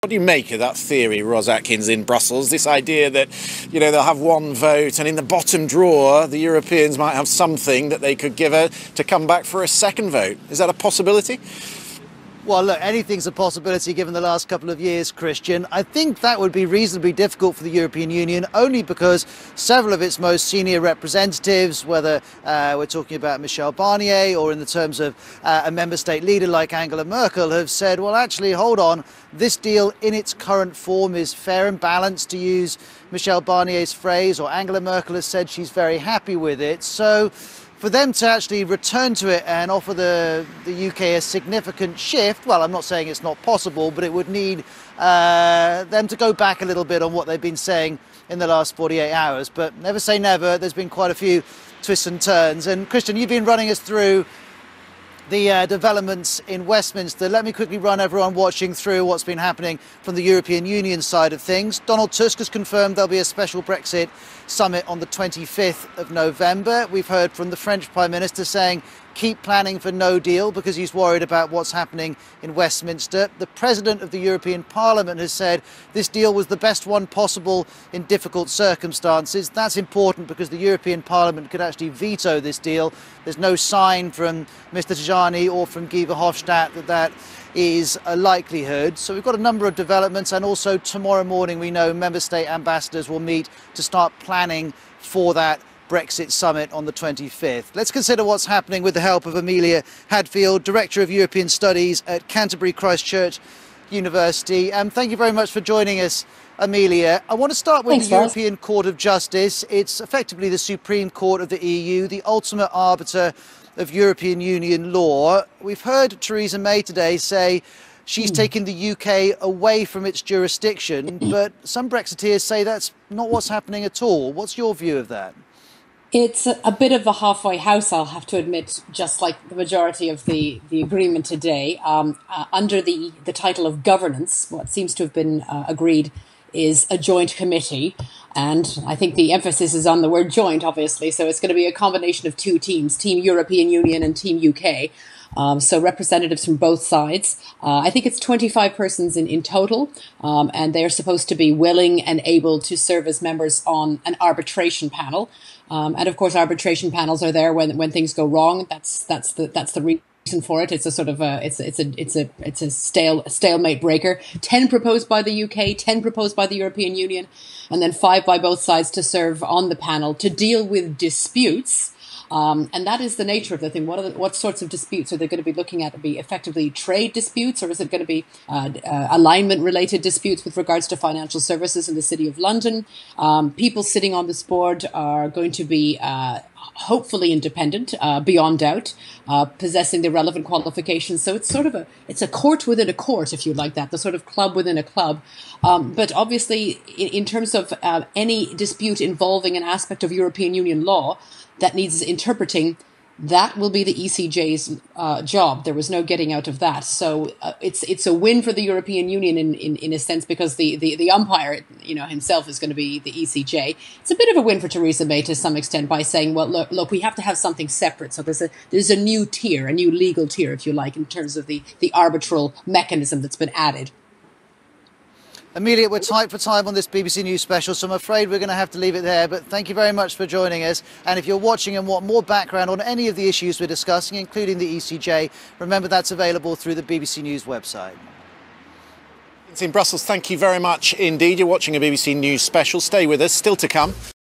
What do you make of that theory, Ros Atkins, in Brussels? This idea that, they'll have one vote and in the bottom drawer, the Europeans might have something that they could give her to come back for a second vote. Is that a possibility? Well, look, anything's a possibility given the last couple of years, Christian. I think that would be reasonably difficult for the European Union, only because several of its most senior representatives, whether we're talking about Michel Barnier or in the terms of a member state leader like Angela Merkel, have said, well, actually, hold on, this deal in its current form is fair and balanced, to use Michel Barnier's phrase, or Angela Merkel has said she's very happy with it. So for them to actually return to it and offer the UK a significant shift, well, I'm not saying it's not possible, but it would need them to go back a little bit on what they've been saying in the last 48 hours. But never say never. There's been quite a few twists and turns. And Christian, you've been running us through the developments in Westminster. Let me quickly run everyone watching through what's been happening from the European Union side of things. Donald Tusk has confirmed there'll be a special Brexit summit on the 25th of November. We've heard from the French Prime Minister saying keep planning for no deal because he's worried about what's happening in Westminster. The President of the European Parliament has said this deal was the best one possible in difficult circumstances. That's important because the European Parliament could actually veto this deal. There's no sign from Mr. Tajani or from Guy Verhofstadt that is a likelihood. So we've got a number of developments, and also tomorrow morning we know member state ambassadors will meet to start planning for that Brexit summit on the 25th. Let's consider what's happening with the help of Amelia Hadfield, Director of European Studies at Canterbury Christchurch University. Thank you very much for joining us, Amelia. I want to start with the European Court of Justice. It's effectively the Supreme Court of the EU, the ultimate arbiter of European Union law. We've heard Theresa May today say she's taking the UK away from its jurisdiction, but some Brexiteers say that's not what's happening at all. What's your view of that? It's a bit of a halfway house, I'll have to admit, just like the majority of the agreement today. Under the title of governance, what seems to have been agreed is a joint committee. And I think the emphasis is on the word joint, obviously. So it's going to be a combination of two teams, Team European Union and Team UK. So representatives from both sides. I think it's 25 persons in total, and they're supposed to be willing and able to serve as members on an arbitration panel. And of course, arbitration panels are there when things go wrong. That's the reason for it. It's a sort of it's a stalemate breaker. 10 proposed by the UK, 10 proposed by the European Union, and then 5 by both sides to serve on the panel to deal with disputes. And that is the nature of the thing. What sorts of disputes are they going to be looking at? Be effectively trade disputes, or is it going to be alignment-related disputes with regards to financial services in the City of London? People sitting on this board are going to be hopefully independent, beyond doubt, possessing the relevant qualifications. So it's sort of it's a court within a court, if you like that, the sort of club within a club. But obviously, in terms of any dispute involving an aspect of European Union law that needs interpreting, that will be the ECJ's job. There was no getting out of that. So it's a win for the European Union in a sense, because the umpire, himself is going to be the ECJ. It's a bit of a win for Theresa May to some extent by saying, well, look, we have to have something separate. So there's a new tier, a new legal tier, if you like, in terms of the arbitral mechanism that's been added. Amelia, we're tight for time on this BBC News special, so I'm afraid we're going to have to leave it there. But thank you very much for joining us. And if you're watching and want more background on any of the issues we're discussing, including the ECJ, remember that's available through the BBC News website. It's in Brussels. Thank you very much indeed. You're watching a BBC News special. Stay with us. Still to come.